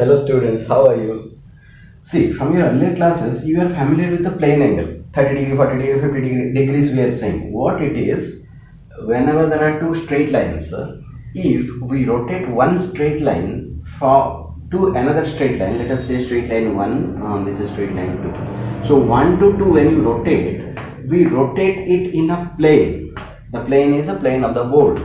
Hello students, how are you? See, from your earlier classes, you are familiar with the plane angle. 30 degree, 40 degree, 50 degree, degrees we are saying. What it is, whenever there are two straight lines, if we rotate one straight line to another straight line, let us say straight line 1, this is straight line 2. So 1 to 2 when you rotate, we rotate it in a plane. The plane is a plane of the board.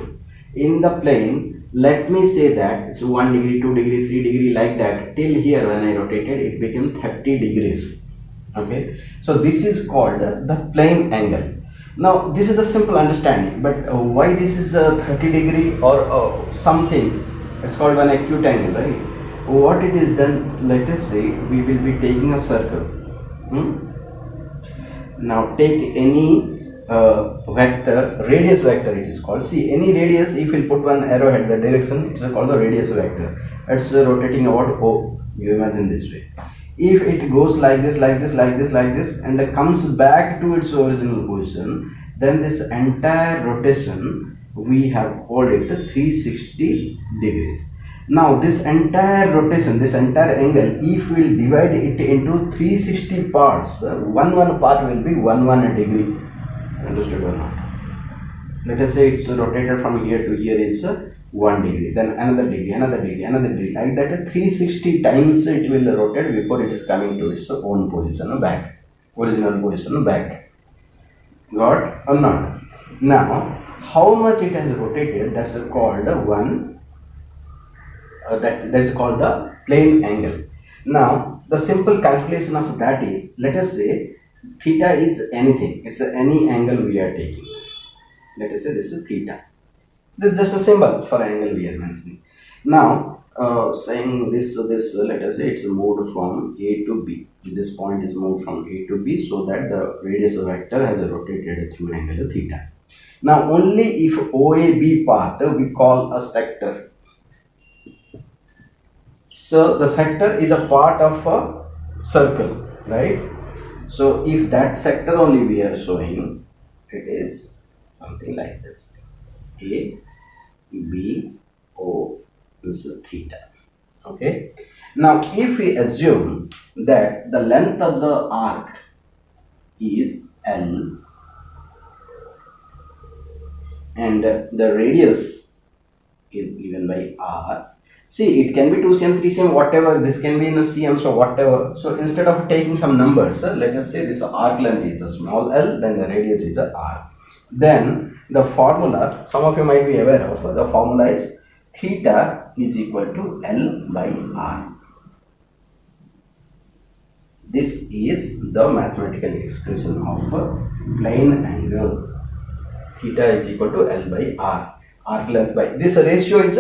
In the plane, let me say that it's 1 degree, 2 degree, 3 degree, like that. Till here when I rotated, it became 30 degrees. Okay, so this is called the plane angle. Now this is the simple understanding, but why this is a 30 degree or something? It's called an acute angle, right? What it is then, let us say we will be taking a circle. Now take any vector, radius vector it is called. See, any radius, if we put one arrowhead, the direction, it's called the radius vector. It's rotating about O. You imagine this way. If it goes like this, like this, like this, like this, and comes back to its original position, then this entire rotation we have called it 360 degrees. Now this entire rotation, this entire angle, if we will divide it into 360 parts, one part will be 1 degree. Understood or not? Let us say it's rotated from here to here is 1 degree, then another degree, another degree, another degree, like that 360 times it will rotate before it is coming to its own position back, original position back. Got or not? Now how much it has rotated, that's called that's called the plane angle. Now the simple calculation of that is, let us say theta is anything, it's any angle we are taking. Let us say this is theta. This is just a symbol for angle we are mentioning. Now saying this, let us say it's moved from A to B. This point is moved from A to B, so that the radius vector has rotated through angle theta. Now only if OAB part we call a sector. So the sector is a part of a circle, right? So if that sector only we are showing, it is something like this: A, B, O. This is theta. Okay. Now if we assume that the length of the arc is L and the radius is given by R. See, it can be 2 cm, 3 cm, whatever. This can be in a cm, so whatever. So instead of taking some numbers, let us say this arc length is a small l, then the radius is a r. Then the formula, some of you might be aware of, the formula is theta is equal to L by R. This is the mathematical expression of a plane angle. Theta is equal to L by R. Arc length by this ratio is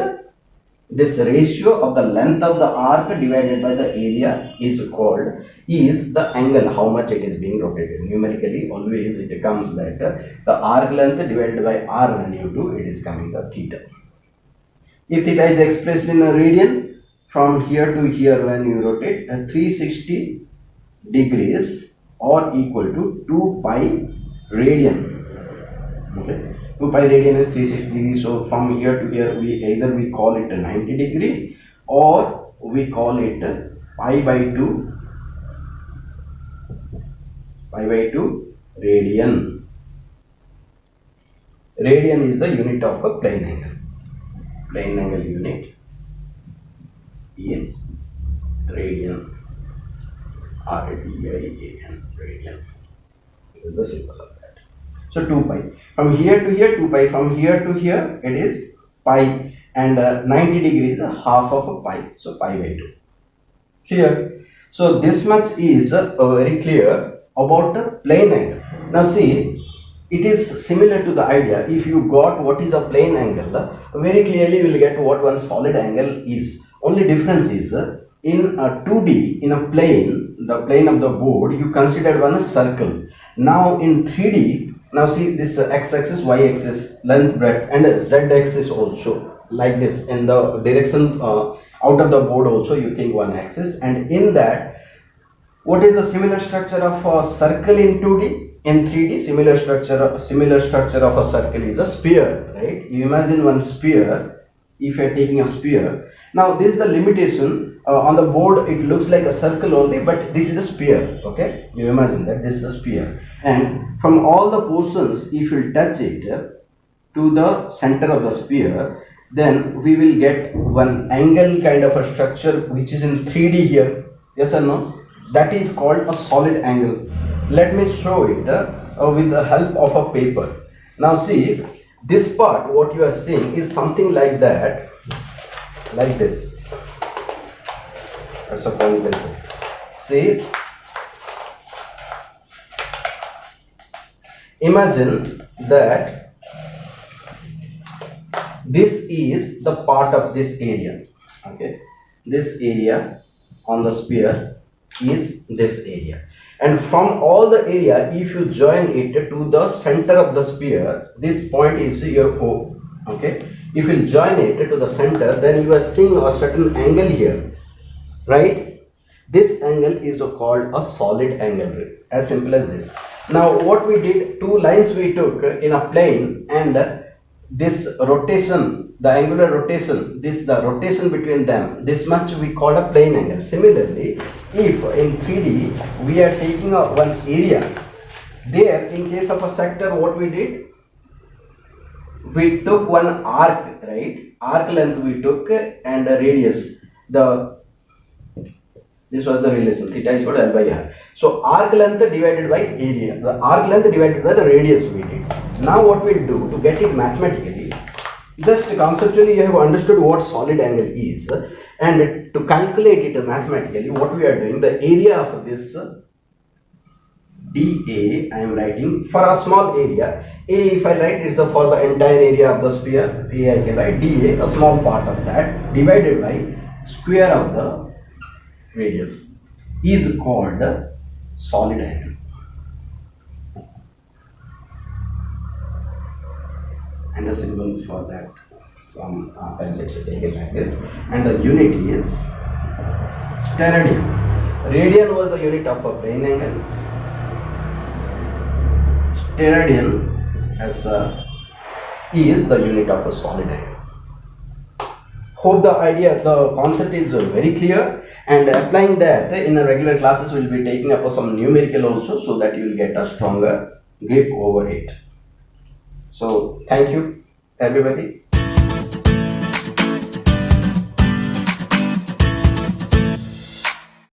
this ratio of the length of the arc divided by the area is called the angle, how much it is being rotated. Numerically always it comes that the arc length divided by r when you do, it is coming the theta. If theta is expressed in a radian, from here to here when you rotate 360 degrees or equal to 2 pi radian. Okay. 2 pi radian is 360 degrees, so from here to here we call it 90 degree or we call it pi by 2 radian. Radian is the unit of a plane angle. Plane angle unit is radian. R-A-D-I-A-N, radian. This is the symbol of that. So 2 pi. From here to here 2 pi. From here to here it is pi, and 90 degrees is half of a pi. So pi by 2. Clear? So this much is very clear about the plane angle. Now see, it is similar to the idea. If you got what is a plane angle, very clearly you will get what one solid angle is. Only difference is in a 2D, in a plane, the plane of the board, you considered one a circle. Now in 3D, now see this x-axis, y-axis, length, breadth, and z-axis also, like this. In the direction out of the board also you think one axis, and in that, what is the similar structure of a circle in 2D? In 3D, similar structure of a circle is a sphere, right? You imagine one sphere. If you are taking a sphere, Now this is the limitation. On the board it looks like a circle only, but this is a sphere. Okay, you imagine that this is a sphere, and from all the portions, if you touch it to the center of the sphere, then we will get one angle kind of a structure which is in 3D here. Yes or no? That is called a solid angle. Let me show it with the help of a paper. Now see, this part what you are seeing is something like that, like this. That's a point pencil. See, imagine that this is the part of this area. Okay, this area on the sphere is this area, and from all the area, if you join it to the center of the sphere, this point is your O. Okay, if you join it to the center, then you are seeing a certain angle here, right? This angle is called a solid angle, as simple as this. Now what we did, two lines we took in a plane, and this rotation, the angular rotation, the rotation between them, this much we call a plane angle. Similarly, if in 3D we are taking one area, there in case of a sector, what we did, we took one arc, right? Arc length we took, and a radius. This was the relation, theta is equal to L by R. So arc length divided by area, the arc length divided by the radius we did. Now what we'll do to get it mathematically, just conceptually you have understood what solid angle is, and to calculate it mathematically, what we are doing, the area of this dA, I am writing for a small area. A, if I write, it's for the entire area of the sphere. A, I can write dA, a small part of that, divided by square of the radius, is called solid angle. And a symbol for that, some pencils are taken like this, and the unit is steradian. Radian was the unit of a plane angle. Steradian is the unit of a solid angle. Hope the concept is very clear, and applying that in a regular classes we will be taking up some numerical also, so that you will get a stronger grip over it. So thank you everybody.